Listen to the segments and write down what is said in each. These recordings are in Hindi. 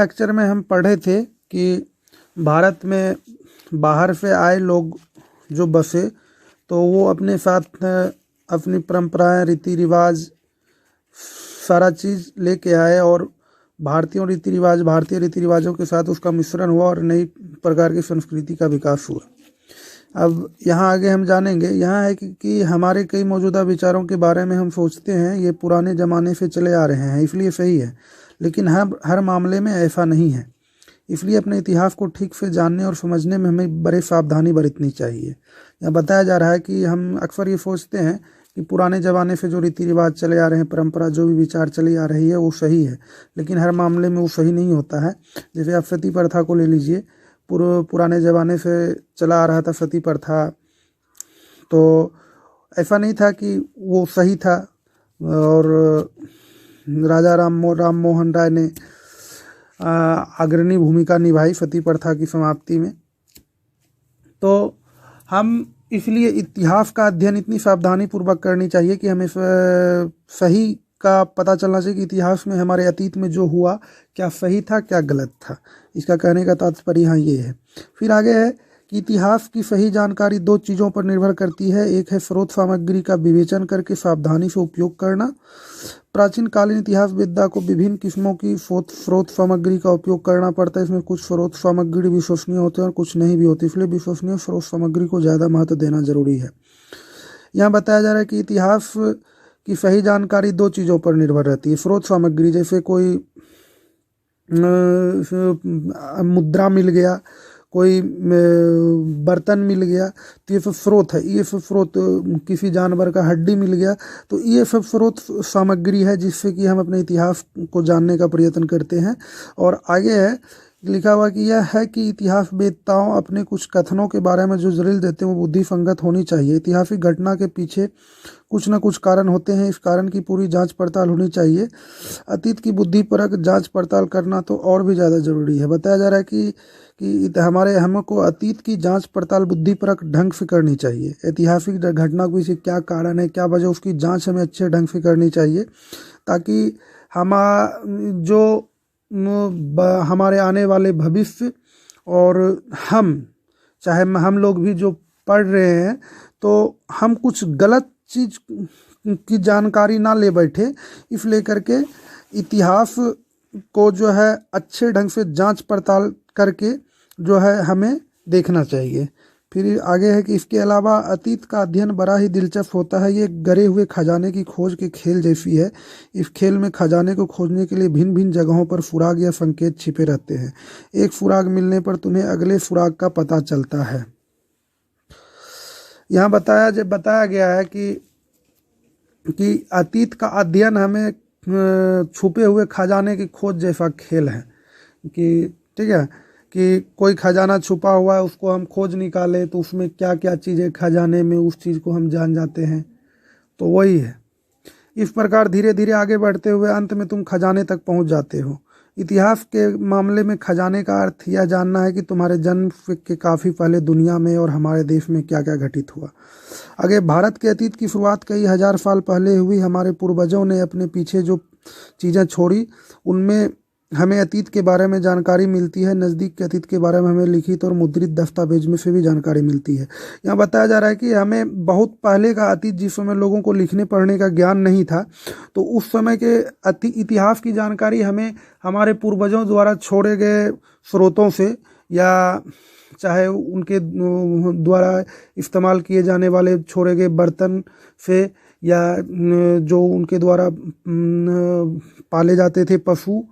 लेक्चर में हम पढ़े थे कि भारत में बाहर से आए लोग जो बसे तो वो अपने साथ अपनी परंपराएं, रीति रिवाज, सारा चीज़ लेके आए और भारतीय रीति रिवाजों के साथ उसका मिश्रण हुआ और नई प्रकार की संस्कृति का विकास हुआ। अब यहाँ आगे हम जानेंगे। यहाँ है कि हमारे कई मौजूदा विचारों के बारे में हम सोचते हैं ये पुराने ज़माने से चले आ रहे हैं, इसलिए सही है, लेकिन हर मामले में ऐसा नहीं है। इसलिए अपने इतिहास को ठीक से जानने और समझने में हमें बड़े सावधानी बरतनी चाहिए। यहाँ बताया जा रहा है कि हम अक्सर ये सोचते हैं कि पुराने ज़माने से जो रीति रिवाज चले आ रहे हैं, परंपरा जो भी विचार चली आ रही है वो सही है, लेकिन हर मामले में वो सही नहीं होता है। जैसे आप सती प्रथा को ले लीजिए, पुराने ज़माने से चला आ रहा था सती प्रथा, तो ऐसा नहीं था कि वो सही था और राजा राम मोहन राय ने अग्रणी भूमिका निभाई सती प्रथा की समाप्ति में। तो हम इसलिए इतिहास का अध्ययन इतनी सावधानी पूर्वक करनी चाहिए कि हमें सही का पता चलना चाहिए कि इतिहास में हमारे अतीत में जो हुआ क्या सही था क्या गलत था। इसका कहने का तात्पर्य यहाँ ये है। फिर आगे है कि इतिहास की सही जानकारी दो चीज़ों पर निर्भर करती है। एक है स्रोत सामग्री का विवेचन करके सावधानी से उपयोग करना। प्राचीन कालीन इतिहास विद्या को विभिन्न किस्मों की स्रोत सामग्री का उपयोग करना पड़ता है। इसमें कुछ स्रोत सामग्री विश्वसनीय होते हैं और कुछ नहीं भी होती, इसलिए विश्वसनीय स्रोत सामग्री को ज़्यादा महत्व देना जरूरी है। यहाँ बताया जा रहा है कि इतिहास की सही जानकारी दो चीज़ों पर निर्भर रहती है। स्रोत सामग्री, जैसे कोई मुद्रा मिल गया, कोई बर्तन मिल गया, तो ये सब स्रोत है। ये सब स्रोत, किसी जानवर का हड्डी मिल गया, तो ये सब स्रोत सामग्री है जिससे कि हम अपने इतिहास को जानने का प्रयत्न करते हैं। और आगे है लिखा हुआ कि यह है कि इतिहास वेत्ताओं अपने कुछ कथनों के बारे में जो दलील देते हैं वो बुद्धि संगत होनी चाहिए। ऐतिहासिक घटना के पीछे कुछ न कुछ कारण होते हैं, इस कारण की पूरी जांच पड़ताल होनी चाहिए। अतीत की बुद्धिपरक जांच पड़ताल करना तो और भी ज़्यादा जरूरी है। बताया जा रहा है कि हमको अतीत की जांच पड़ताल बुद्धिपरक ढंग से करनी चाहिए। ऐतिहासिक घटना के पीछे क्या कारण है, क्या वजह, उसकी जाँच हमें अच्छे ढंग से करनी चाहिए, ताकि हमारे आने वाले भविष्य और हम लोग भी जो पढ़ रहे हैं तो हम कुछ गलत चीज़ की जानकारी ना ले बैठे। इस लेकर के इतिहास को जो है अच्छे ढंग से जांच पड़ताल करके जो है हमें देखना चाहिए। फिर आगे है कि इसके अलावा अतीत का अध्ययन बड़ा ही दिलचस्प होता है। ये गरे हुए खजाने की खोज के खेल जैसी है। इस खेल में खजाने को खोजने के लिए भिन्न भिन्न जगहों पर सुराग या संकेत छिपे रहते हैं। एक सुराग मिलने पर तुम्हें अगले सुराग का पता चलता है। यहाँ बताया गया है कि अतीत का अध्ययन हमें छुपे हुए खजाने की खोज जैसा खेल है। कि ठीक है, कि कोई खजाना छुपा हुआ है, उसको हम खोज निकालें तो उसमें क्या क्या चीज़ें खजाने में, उस चीज़ को हम जान जाते हैं। तो वही है। इस प्रकार धीरे धीरे आगे बढ़ते हुए अंत में तुम खजाने तक पहुंच जाते हो। इतिहास के मामले में खजाने का अर्थ यह जानना है कि तुम्हारे जन्म के काफ़ी पहले दुनिया में और हमारे देश में क्या क्या घटित हुआ। आगे, भारत के अतीत की शुरुआत कई हजार साल पहले हुई। हमारे पूर्वजों ने अपने पीछे जो चीज़ें छोड़ी उनमें हमें अतीत के बारे में जानकारी मिलती है। नज़दीक के अतीत के बारे में हमें लिखित और मुद्रित दस्तावेज में से भी जानकारी मिलती है। यहाँ बताया जा रहा है कि हमें बहुत पहले का अतीत, जिस समय लोगों को लिखने पढ़ने का ज्ञान नहीं था, तो उस समय के इतिहास की जानकारी हमें हमारे पूर्वजों द्वारा छोड़े गए स्रोतों से, या चाहे उनके द्वारा इस्तेमाल किए जाने वाले छोड़े गए बर्तन से, या जो उनके द्वारा पाले जाते थे पशु,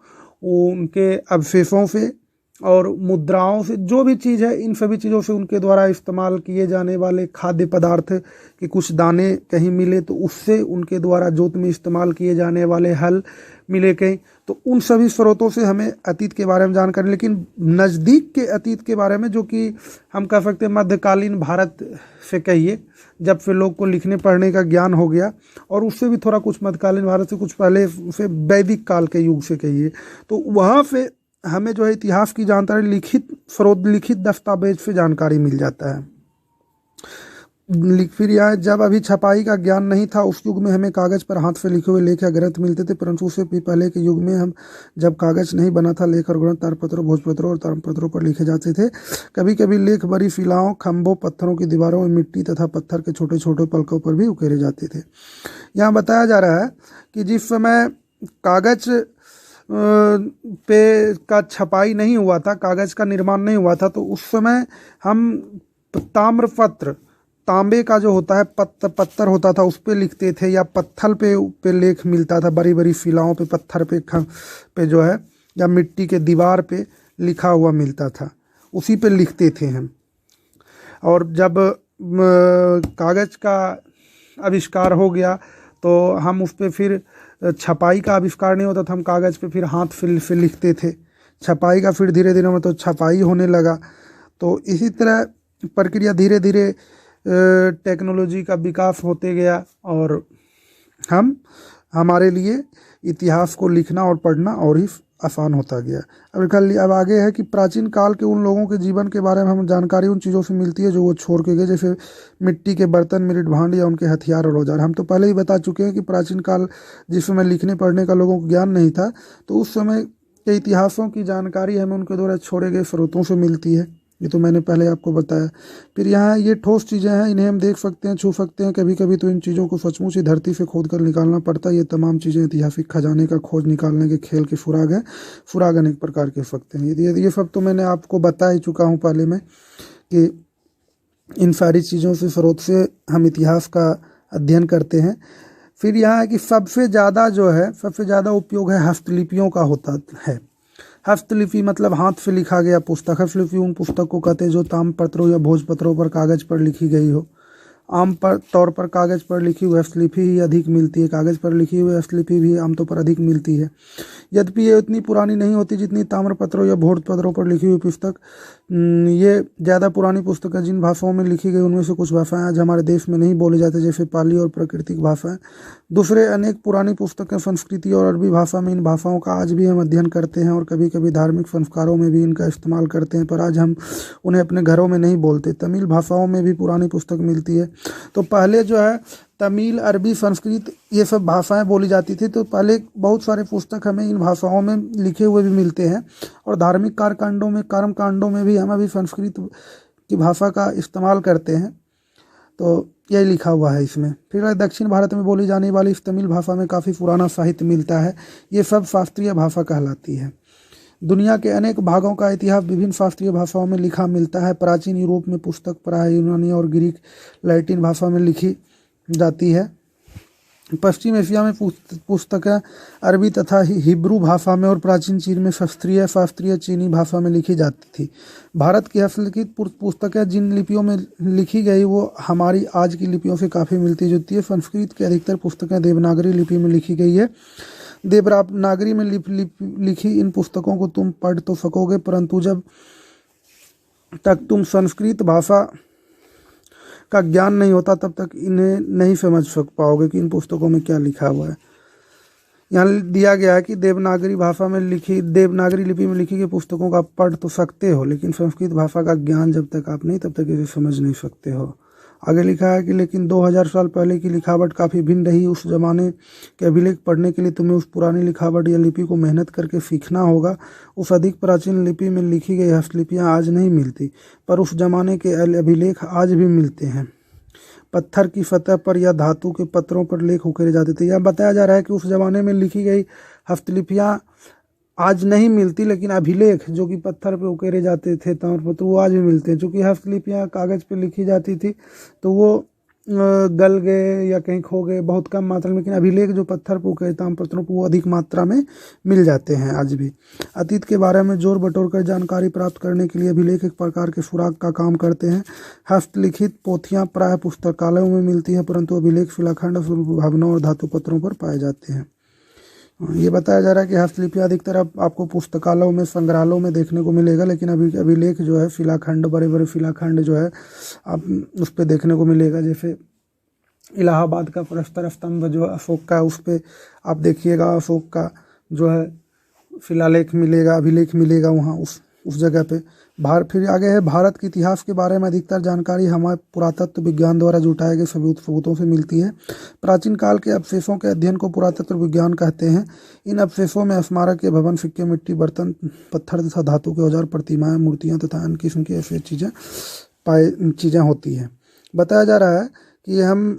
उनके अवशेषों से और मुद्राओं से, जो भी चीज़ है, इन सभी चीज़ों से उनके द्वारा इस्तेमाल किए जाने वाले खाद्य पदार्थ के कुछ दाने कहीं मिले, तो उससे उनके द्वारा जोत में इस्तेमाल किए जाने वाले हल मिले कहीं, तो उन सभी स्रोतों से हमें अतीत के बारे में जानकारी। लेकिन नज़दीक के अतीत के बारे में, जो कि हम कह सकते हैं मध्यकालीन भारत से कहिए, जब से लोग को लिखने पढ़ने का ज्ञान हो गया, और उससे भी थोड़ा कुछ मध्यकालीन भारत से कुछ पहले से वैदिक काल के युग से कहिए, तो वहाँ से हमें जो है इतिहास की जानकारी लिखित दस्तावेज से जानकारी मिल जाता है। फिर यहाँ जब अभी छपाई का ज्ञान नहीं था, उस युग में हमें कागज़ पर हाथ से लिखे हुए लेख या ग्रंथ मिलते थे, परंतु उससे भी पहले के युग में हम जब कागज़ नहीं बना था, लेख और ग्रंथ ताड़पत्रों, भोजपत्रों और ताम्रपत्रों पर लिखे जाते थे। कभी कभी लेख बड़ी शिलाओं, खंभों, पत्थरों की दीवारों में मिट्टी तथा पत्थर के छोटे छोटे पलकों पर भी उकेरे जाते थे। यहाँ बताया जा रहा है कि जिस समय कागज़ पे का छपाई नहीं हुआ था, कागज़ का निर्माण नहीं हुआ था, तो उस समय हम ताम्रपत्र, तांबे का जो होता है पत्थर होता था, उस पे लिखते थे, या पत्थर पे लेख मिलता था, बड़ी बड़ी शिलाओं पे, पत्थर पे जो है, या मिट्टी के दीवार पे लिखा हुआ मिलता था, उसी पे लिखते थे हम। और जब कागज़ का आविष्कार हो गया तो हम उस पर फिर छपाई का आविष्कार नहीं होता था, हम कागज़ पे फिर हाथ से लिखते थे। छपाई का फिर धीरे धीरे मतलब छपाई होने लगा। तो इसी तरह प्रक्रिया धीरे धीरे टेक्नोलॉजी का विकास होते गया और हमारे लिए इतिहास को लिखना और पढ़ना और ही आसान होता गया। अब आगे है कि प्राचीन काल के उन लोगों के जीवन के बारे में हमें जानकारी उन चीज़ों से मिलती है जो वो छोड़ के गए, जैसे मिट्टी के बर्तन, मृत भांड या उनके हथियार और औजार। हम तो पहले ही बता चुके हैं कि प्राचीन काल जिस समय लिखने पढ़ने का लोगों को ज्ञान नहीं था, तो उस समय के इतिहासों की जानकारी हमें उनके द्वारा छोड़े गए स्रोतों से मिलती है। ये तो मैंने पहले आपको बताया। फिर यहाँ ये ठोस चीज़ें हैं, इन्हें हम देख सकते हैं, छू सकते हैं। कभी कभी तो इन चीज़ों को सचमुच ही धरती से खोद कर निकालना पड़ता है। ये तमाम चीज़ें ऐतिहासिक खजाने का खोज निकालने के खेल के सुराग हैं। सुराग अनेक प्रकार के सकते हैं। ये सब तो मैंने आपको बता ही चुका हूँ पहले में कि इन सारी चीज़ों से स्रोत से हम इतिहास का अध्ययन करते हैं। फिर यहाँ है कि सबसे ज़्यादा उपयोग है हस्तलिपियों का होता है। हस्तलिपि मतलब हाथ से लिखा गया पुस्तक। हस्तलिपि उन पुस्तक को कहते हैं जो ताम्रपत्रों या भोजपत्रों पर कागज़ पर लिखी गई हो। आम तौर पर कागज़ पर लिखी हुई हस्तलिपि ही अधिक मिलती है। कागज़ पर लिखी हुई हस्तलिपि भी आमतौर पर अधिक मिलती है, यद्यपि ये उतनी पुरानी नहीं होती जितनी ताम्रपत्रों या भोजपत्रों पर लिखी हुई पुस्तक। ये ज़्यादा पुरानी पुस्तकें जिन भाषाओं में लिखी गई उनमें से कुछ भाषाएं आज हमारे देश में नहीं बोली जाती, जैसे पाली और प्राकृतिक भाषाएं। दूसरे अनेक पुरानी पुस्तकें संस्कृति और अरबी भाषा में, इन भाषाओं का आज भी हम अध्ययन करते हैं और कभी कभी धार्मिक संस्कारों में भी इनका इस्तेमाल करते हैं, पर आज हम उन्हें अपने घरों में नहीं बोलते। तमिल भाषाओं में भी पुरानी पुस्तक मिलती है। तो पहले जो है तमिल, अरबी, संस्कृत ये सब भाषाएं बोली जाती थी, तो पहले बहुत सारे पुस्तक हमें इन भाषाओं में लिखे हुए भी मिलते हैं। और धार्मिक कर्मकांडों में भी हम अभी संस्कृत की भाषा का इस्तेमाल करते हैं, तो यही लिखा हुआ है इसमें। फिर दक्षिण भारत में बोली जाने वाली इस तमिल भाषा में काफ़ी पुराना साहित्य मिलता है। ये सब शास्त्रीय भाषा कहलाती है। दुनिया के अनेक भागों का इतिहास विभिन्न शास्त्रीय भाषाओं में लिखा मिलता है। प्राचीन यूरोप में पुस्तक प्रायः यूनानी और ग्रीक, लैटिन भाषा में लिखी जाती है। पश्चिम एशिया में पुस्तकें अरबी तथा हिब्रू भाषा में और प्राचीन चीन में शास्त्रीय चीनी भाषा में लिखी जाती थी। भारत की हस्तलिखित पुस्तकें जिन लिपियों में लिखी गई वो हमारी आज की लिपियों से काफ़ी मिलती जुलती है। संस्कृत की अधिकतर पुस्तकें देवनागरी लिपि में लिखी गई है। देवनागरी में लिखी इन पुस्तकों को तुम पढ़ तो सकोगे, परंतु जब तक तुम संस्कृत भाषा का ज्ञान नहीं होता तब तक इन्हें नहीं समझ पाओगे कि इन पुस्तकों में क्या लिखा हुआ है। यहाँ दिया गया है कि देवनागरी लिपि में लिखी गई पुस्तकों का पढ़ तो सकते हो, लेकिन संस्कृत भाषा का ज्ञान जब तक आप नहीं तब तक इसे समझ नहीं सकते हो। आगे लिखा है कि लेकिन 2000 साल पहले की लिखावट काफ़ी भिन्न रही। उस जमाने के अभिलेख पढ़ने के लिए तुम्हें उस पुरानी लिखावट या लिपि को मेहनत करके सीखना होगा। उस अधिक प्राचीन लिपि में लिखी गई हस्तलिपियाँ आज नहीं मिलती, पर उस जमाने के अभिलेख आज भी मिलते हैं। पत्थर की सतह पर या धातु के पत्रों पर लेख उकेरे जाते थे। यह बताया जा रहा है कि उस जमाने में लिखी गई हस्तलिपियाँ आज नहीं मिलती, लेकिन अभिलेख जो कि पत्थर पे उकेरे जाते थे ताम्रपत्र, वो आज भी मिलते हैं। चूँकि हस्तलिपियाँ कागज़ पे लिखी जाती थी तो वो गल गए या कहीं खो गए बहुत कम मात्रा में, लेकिन अभिलेख जो पत्थर पे उकेरे ताम्रपत्रों पर वो अधिक मात्रा में मिल जाते हैं आज भी। अतीत के बारे में जोर बटोर कर जानकारी प्राप्त करने के लिए अभिलेख एक प्रकार के सुराग का काम करते हैं। हस्तलिखित पोथियाँ प्रायः पुस्तकालयों में मिलती हैं, परंतु अभिलेख शिलाखंड, भवनों और धातु पत्रों पर पाए जाते हैं। ये बताया जा रहा है कि हस्तलिपियाँ अधिकतर आपको पुस्तकालयों में, संग्रहालयों में देखने को मिलेगा, लेकिन अभिलेख जो है शिलाखंड, बड़े बड़े शिलाखंड जो है आप उस पर देखने को मिलेगा। जैसे इलाहाबाद का प्रस्तर स्तंभ जो अशोक का, उस पर आप देखिएगा अशोक का जो है शिलालेख मिलेगा, अभिलेख मिलेगा वहाँ उस जगह पे। फिर आगे है, भारत के इतिहास के बारे में अधिकतर जानकारी हमारे पुरातत्व विज्ञान द्वारा जुटाए गए सबूतों से मिलती है। प्राचीन काल के अवशेषों के अध्ययन को पुरातत्व विज्ञान कहते हैं। इन अवशेषों में स्मारक के भवन, सिक्के, मिट्टी, बर्तन, पत्थर तथा धातु के औजार, प्रतिमाएं, मूर्तियां तथा अन्य किस्म की ऐसी चीज़ें होती हैं। बताया जा रहा है कि हम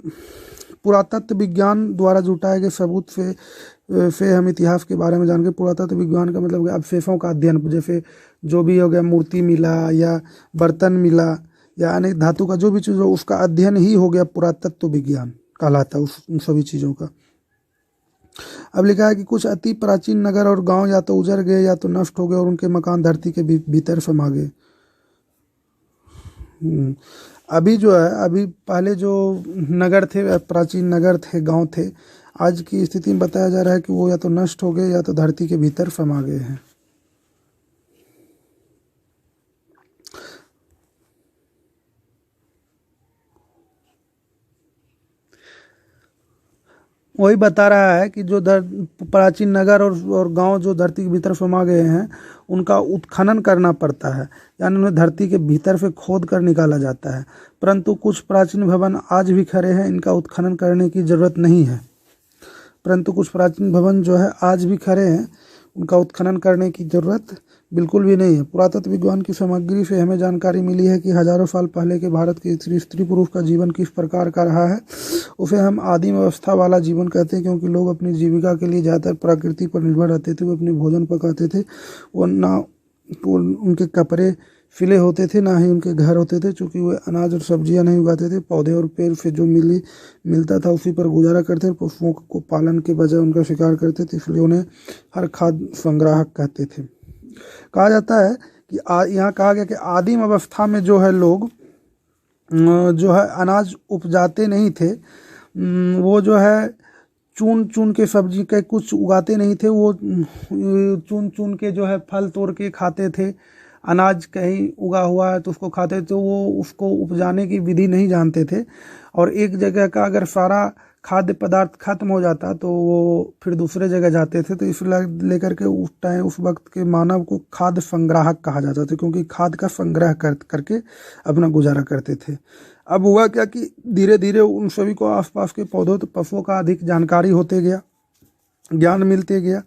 पुरातत्व विज्ञान द्वारा जुटाए गए सबूत से हम इतिहास के बारे में जान के, पुरातत्व विज्ञान का मतलब अवशेषों का अध्ययन, जैसे जो भी हो गया, मूर्ति मिला या बर्तन मिला या अनेक धातु का जो भी चीज़ हो, उसका अध्ययन ही हो गया पुरातत्व विज्ञान कहलाता है उन सभी चीज़ों का। अब लिखा है कि कुछ अति प्राचीन नगर और गांव या तो उजड़ गए या तो नष्ट हो गए और उनके मकान धरती के भीतर समा गए। अभी जो है, अभी पहले जो नगर थे, प्राचीन नगर थे, गांव थे, आज की स्थिति में बताया जा रहा है कि वो या तो नष्ट हो गए या तो धरती के भीतर समा गए हैं। वही बता रहा है कि जो प्राचीन नगर और गांव जो धरती के भीतर समा गए हैं, उनका उत्खनन करना पड़ता है, यानी उन्हें धरती के भीतर से खोद कर निकाला जाता है। परंतु कुछ प्राचीन भवन आज भी खड़े हैं, इनका उत्खनन करने की जरूरत नहीं है। परंतु कुछ प्राचीन भवन जो है आज भी खड़े हैं, उनका उत्खनन करने की जरूरत बिल्कुल भी नहीं है। पुरातत्व विज्ञान की सामग्री से हमें जानकारी मिली है कि हजारों साल पहले के भारत के स्त्री पुरुष का जीवन किस प्रकार का रहा है। उसे हम आदिम अवस्था वाला जीवन कहते हैं, क्योंकि लोग अपनी जीविका के लिए ज़्यादातर प्रकृति पर निर्भर रहते थे। वो अपने भोजन पकाते थे, वो ना उनके कपड़े सिले होते थे, ना ही उनके घर होते थे, क्योंकि वे अनाज और सब्जियां नहीं उगाते थे। पौधे और पेड़ से जो मिलता था उसी पर गुजारा करते थे। पशुओं को पालन के बजाय उनका शिकार करते थे, इसलिए उन्हें हर खाद्य संग्राहक कहते थे। कहा जाता है कि यहाँ कहा गया कि आदिम अवस्था में जो है लोग जो है अनाज उपजाते नहीं थे, वो जो है चुन के सब्जी के कुछ उगाते नहीं थे, वो चुन के जो है फल तोड़ के खाते थे। अनाज कहीं उगा हुआ है तो उसको खाते थे, तो वो उसको उपजाने की विधि नहीं जानते थे। और एक जगह का अगर सारा खाद्य पदार्थ खत्म हो जाता तो वो फिर दूसरे जगह जाते थे। तो इस लेकर के उस वक्त के मानव को खाद्य संग्राहक कहा जाता था, क्योंकि खाद्य का संग्रह करके अपना गुजारा करते थे। अब हुआ क्या कि धीरे धीरे उन सभी को आसपास के पौधों तो पशुओं का अधिक जानकारी होते गया, ज्ञान मिलते गया,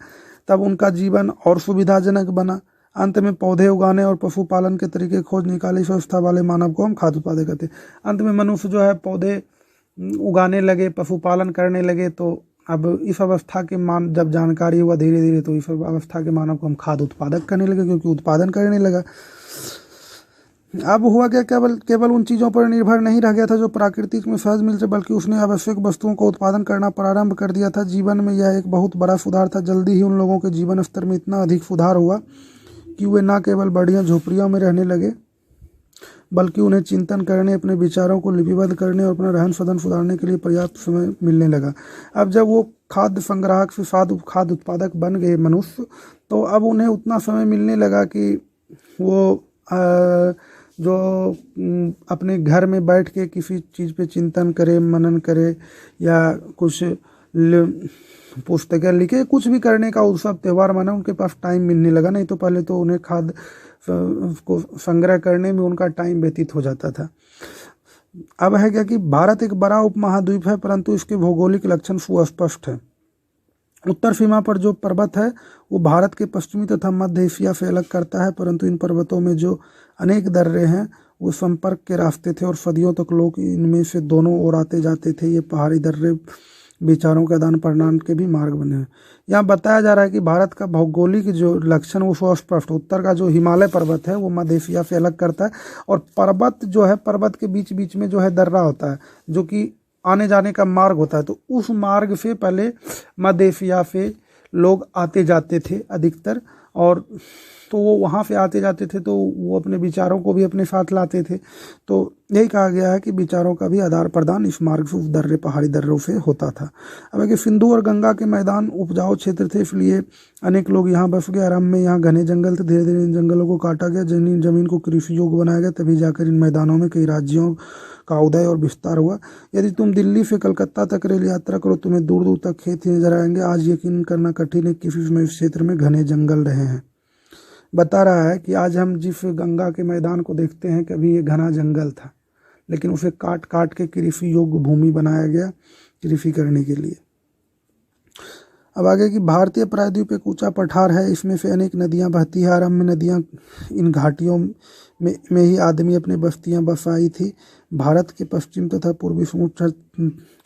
तब उनका जीवन और सुविधाजनक बना। अंत में पौधे उगाने और पशुपालन के तरीके खोज निकाले, इस अवस्था वाले मानव को हम खाद्य उत्पादक कहते हैं। अंत में मनुष्य जो है पौधे उगाने लगे, पशुपालन करने लगे। तो अब इस अवस्था के जब जानकारी हुआ धीरे धीरे, तो इस अवस्था के मानव को हम खाद्य उत्पादक करने लगे, क्योंकि उत्पादन करने लगा। अब हुआ क्या, केवल उन चीज़ों पर निर्भर नहीं रह गया था जो प्राकृतिक में सहज मिलते, बल्कि उसने आवश्यक वस्तुओं का उत्पादन करना प्रारंभ कर दिया था। जीवन में यह एक बहुत बड़ा सुधार था। जल्दी ही उन लोगों के जीवन स्तर में इतना अधिक सुधार हुआ कि वे न केवल बढ़िया झोपड़ियों में रहने लगे, बल्कि उन्हें चिंतन करने, अपने विचारों को लिपिबद्ध करने और अपना रहन सहन सुधारने के लिए पर्याप्त समय मिलने लगा। अब जब वो खाद्य संग्राहक से खाद्य उत्पादक बन गए मनुष्य, तो अब उन्हें उतना समय मिलने लगा कि वो जो अपने घर में बैठ के किसी चीज़ पे चिंतन करे, मनन करे, या कुछ पुस्तकें लिखे, कुछ भी करने का उत्सव त्यौहार माना, उनके पास टाइम मिलने लगा। नहीं तो पहले तो उन्हें खाद्य को संग्रह करने में उनका टाइम व्यतीत हो जाता था। अब है क्या कि भारत एक बड़ा उपमहाद्वीप है, परंतु इसके भौगोलिक लक्षण सुस्पष्ट है। उत्तर सीमा पर जो पर्वत है वो भारत के पश्चिमी तथा मध्य एशिया से अलग करता है, परंतु इन पर्वतों में जो अनेक दर्रे हैं वो संपर्क के रास्ते थे और सदियों तक लोग इनमें से दोनों ओर आते जाते थे। ये पहाड़ी दर्रे विचारों के आदान प्रदान के भी मार्ग बने हैं। यहाँ बताया जा रहा है कि भारत का भौगोलिक जो लक्षण वो सुस्पष्ट। उत्तर का जो हिमालय पर्वत है वो मध्य एशिया से अलग करता है, और पर्वत जो है, पर्वत के बीच बीच में जो है दर्रा होता है, जो कि आने जाने का मार्ग होता है। तो उस मार्ग से पहले मध्य एशिया से लोग आते जाते थे अधिकतर, और तो वो वहाँ से आते जाते थे तो वो अपने विचारों को भी अपने साथ लाते थे। तो यही कहा गया है कि विचारों का भी आदान प्रदान इस मार्ग से, दर्रे पहाड़ी दर्रों से होता था। अब कि सिंधु और गंगा के मैदान उपजाऊ क्षेत्र थे, इसलिए अनेक लोग यहाँ बस गए। आरंभ में यहाँ घने जंगल थे, धीरे धीरे इन जंगलों को काटा गया, जमीन को कृषि योग्य बनाया गया, तभी जाकर इन मैदानों में कई राज्यों का उदय और विस्तार हुआ। यदि तुम दिल्ली से कलकत्ता तक रेल यात्रा करो, तुम्हें दूर दूर तक खेत ही नजर आएंगे। आज यकीन करना कठिन है कि किसी समय इस क्षेत्र में घने जंगल रहे हैं। बता रहा है कि आज हम जिस गंगा के मैदान को देखते हैं, कभी ये घना जंगल था, लेकिन उसे काट काट के कृषि योग्य भूमि बनाया गया कृषि करने के लिए। अब आगे कि भारतीय प्रायद्वीप एक ऊंचा पठार है, इसमें से अनेक नदियां बहती है। आरंभ में नदियां इन घाटियों में ही आदमी अपनी बस्तियां बसाई थी। भारत के पश्चिम तथा पूर्वी समुद्र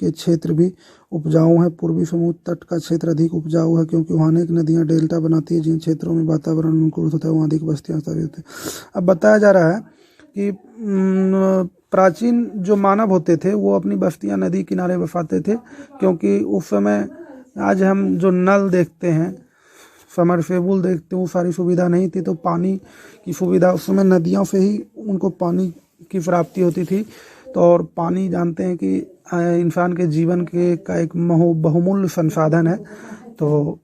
के क्षेत्र भी उपजाऊ हैं। पूर्वी समुद्र तट का क्षेत्र अधिक उपजाऊ है क्योंकि वहाँ अनेक नदियां डेल्टा बनाती है। जिन क्षेत्रों में वातावरण अनुकूल होता है वहाँ अधिक बस्तियां स्थापित होती हैं। अब बताया जा रहा है कि प्राचीन जो मानव होते थे वो अपनी बस्तियां नदी किनारे बसाते थे, क्योंकि उस समय आज हम जो नल देखते हैं, समरसेबुल देखते हैं, वो सारी सुविधा नहीं थी। तो पानी की सुविधा उस समय नदियों से ही उनको पानी की प्राप्ति होती थी। तो और पानी जानते हैं कि इंसान के जीवन के का एक बहुमूल्य संसाधन है। तो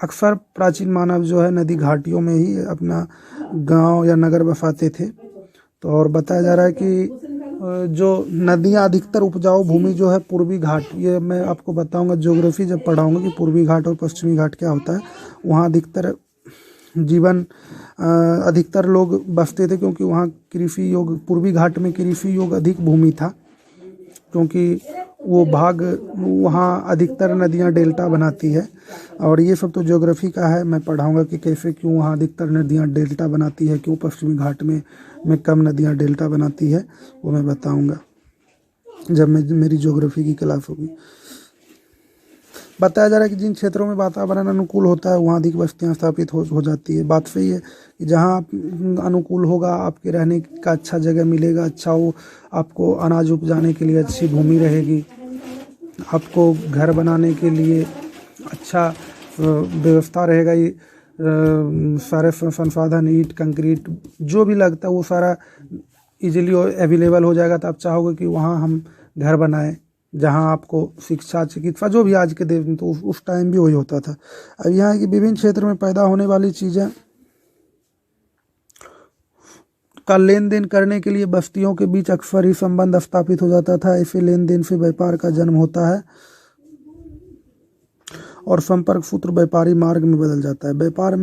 अक्सर प्राचीन मानव जो है नदी घाटियों में ही अपना गांव या नगर बसाते थे। तो और बताया जा रहा है कि जो नदियाँ अधिकतर उपजाऊ भूमि जो है पूर्वी घाट, ये मैं आपको बताऊंगा ज्योग्राफी जब पढ़ाऊंगा कि पूर्वी घाट और पश्चिमी घाट क्या होता है। वहाँ अधिकतर जीवन अधिकतर लोग बसते थे, क्योंकि वहाँ कृषि योग, पूर्वी घाट में कृषि योग अधिक भूमि था, क्योंकि वो भाग वहाँ अधिकतर नदियाँ डेल्टा बनाती है। और ये सब तो ज्योग्राफी का है, मैं पढ़ाऊंगा कि कैसे क्यों वहाँ अधिकतर नदियाँ डेल्टा बनाती है, क्यों पश्चिमी घाट में कम नदियाँ डेल्टा बनाती है, वो मैं बताऊंगा जब मेरी ज्योग्राफी की क्लास होगी। बताया जा रहा है कि जिन क्षेत्रों में वातावरण अनुकूल होता है वहाँ अधिक बस्तियाँ स्थापित हो जाती है। बात सही है कि जहाँ अनुकूल होगा, आपके रहने का अच्छा जगह मिलेगा, अच्छा हो, आपको अनाज उपजाने के लिए अच्छी भूमि रहेगी, आपको घर बनाने के लिए अच्छा व्यवस्था रहेगा। ये सारे संसाधन, ईंट, कंक्रीट जो भी लगता है वो सारा इजीली अवेलेबल हो जाएगा। तो आप चाहोगे कि वहाँ हम घर बनाएं, जहाँ आपको शिक्षा, चिकित्सा जो भी आज के दिन, तो उस टाइम भी वही होता था। अब यहाँ की विभिन्न क्षेत्र में पैदा होने वाली चीज़ें का लेन देन करने के लिए बस्तियों के बीच अक्सर ही संबंध स्थापित हो जाता था। ऐसे लेन देन से व्यापार का जन्म होता है और संपर्क सूत्र व्यापारी मार्ग में बदल जाता है। व्यापार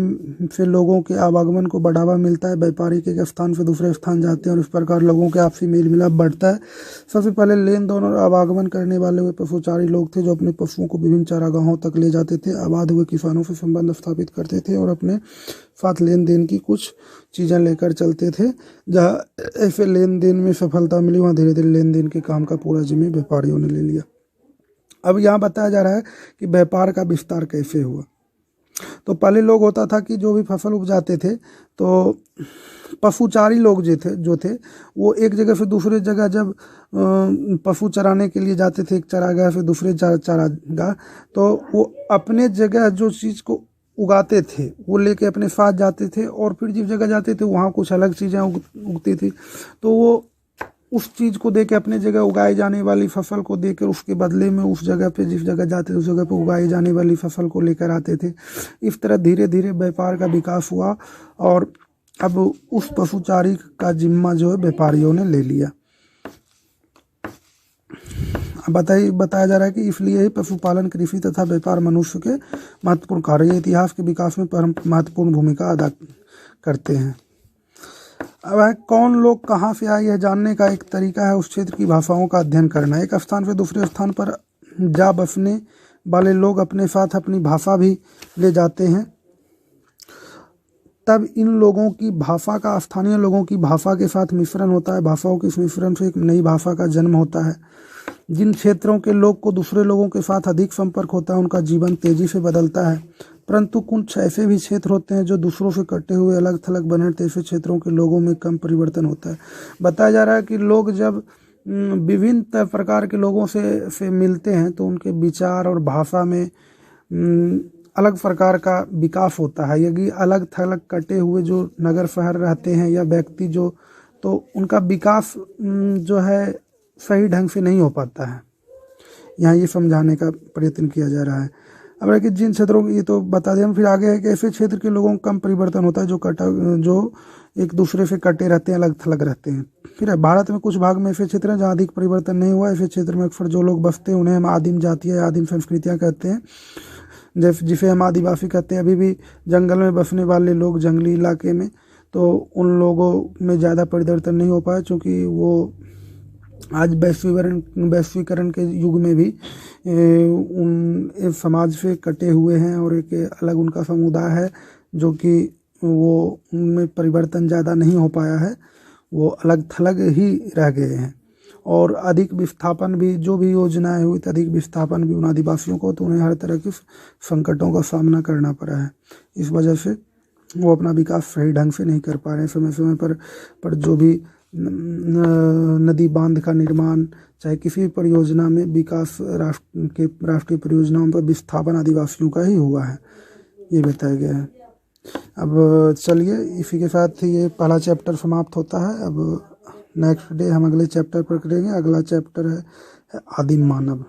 से लोगों के आवागमन को बढ़ावा मिलता है। व्यापारी एक स्थान से दूसरे स्थान जाते हैं और इस प्रकार लोगों के आपसी मेल मिलाप बढ़ता है। सबसे पहले लेन देन और आवागमन करने वाले वे पशुचारी लोग थे, जो अपने पशुओं को विभिन्न चारागाहों तक ले जाते थे। आबाद हुए किसानों से संबंध स्थापित करते थे और अपने साथ लेन देन की कुछ चीज़ें लेकर चलते थे। जहाँ ऐसे लेन देन में सफलता मिली, वहाँ धीरे धीरे लेन देन के काम का पूरा जिम्मे व्यापारियों ने ले लिया। अब यहाँ बताया जा रहा है कि व्यापार का विस्तार कैसे हुआ। तो पहले लोग होता था कि जो भी फसल उपजाते थे, तो पशुचारी लोग जो थे वो एक जगह से दूसरे जगह जब पशु चराने के लिए जाते थे, एक चारागाह से दूसरे चारागाह, तो वो अपने जगह जो चीज़ को उगाते थे वो लेके अपने साथ जाते थे, और फिर जिस जगह जाते थे वहाँ कुछ अलग चीज़ें उगती थी। तो वो उस चीज़ को देकर, अपने जगह उगाई जाने वाली फसल को देकर, उसके बदले में उस जगह पे, जिस जगह जाते थे उस जगह पे उगाई जाने वाली फसल को लेकर आते थे। इस तरह धीरे धीरे व्यापार का विकास हुआ और अब उस पशुचारी का जिम्मा जो है व्यापारियों ने ले लिया। बताया जा रहा है कि इसलिए ही पशुपालन, कृषि तथा व्यापार मनुष्य के महत्वपूर्ण कार्य, इतिहास के विकास में महत्वपूर्ण भूमिका अदा करते हैं। अब कौन लोग कहाँ से आए, यह जानने का एक तरीका है उस क्षेत्र की भाषाओं का अध्ययन करना। एक स्थान से दूसरे स्थान पर जा बसने वाले लोग अपने साथ अपनी भाषा भी ले जाते हैं। तब इन लोगों की भाषा का स्थानीय लोगों की भाषा के साथ मिश्रण होता है। भाषाओं के इस मिश्रण से एक नई भाषा का जन्म होता है। जिन क्षेत्रों के लोग को दूसरे लोगों के साथ अधिक संपर्क होता है, उनका जीवन तेजी से बदलता है। परंतु कुछ ऐसे भी क्षेत्र होते हैं जो दूसरों से कटे हुए, अलग थलग बने रहते हैं। ऐसे क्षेत्रों के लोगों में कम परिवर्तन होता है। बताया जा रहा है कि लोग जब विभिन्न प्रकार के लोगों से मिलते हैं तो उनके विचार और भाषा में अलग प्रकार का विकास होता है। यदि अलग थलग कटे हुए जो नगर शहर रहते हैं या व्यक्ति जो, तो उनका विकास जो है सही ढंग से नहीं हो पाता है। यहाँ ये समझाने का प्रयत्न किया जा रहा है। अब कि जिन क्षेत्रों की, ये तो बता दें हम, फिर आगे है कि ऐसे क्षेत्र के लोगों का कम परिवर्तन होता है जो एक दूसरे से कटे रहते हैं, अलग थलग रहते हैं। फिर भारत में कुछ भाग में ऐसे क्षेत्र हैं जहाँ अधिक परिवर्तन नहीं हुआ। ऐसे क्षेत्र में अक्सर जो लोग बसते हैं उन्हें हम आदिम जातियाँ या आदिम संस्कृतियाँ कहते हैं। जिसे हम आदिवासी कहते हैं, अभी भी जंगल में बसने वाले लोग जंगली इलाके में, तो उन लोगों में ज़्यादा परिवर्तन नहीं हो पाया, क्योंकि वो आज वैश्वीकरण के युग में भी उन इस समाज से कटे हुए हैं और एक अलग उनका समुदाय है जो कि वो उनमें परिवर्तन ज़्यादा नहीं हो पाया है, वो अलग थलग ही रह गए हैं। और अधिक विस्थापन भी, जो भी योजनाएं हुई थी, अधिक विस्थापन भी उन आदिवासियों को, तो उन्हें हर तरह के संकटों का सामना करना पड़ा है। इस वजह से वो अपना विकास सही ढंग से नहीं कर पा रहे हैं। समय समय पर जो भी नदी बांध का निर्माण, चाहे किसी भी परियोजना में विकास, राष्ट्रीय परियोजनाओं पर विस्थापन आदिवासियों का ही हुआ है, ये बताया गया है। अब चलिए, इसी के साथ ये पहला चैप्टर समाप्त होता है। अब नेक्स्ट डे हम अगले चैप्टर पर करेंगे। अगला चैप्टर है आदिम मानव।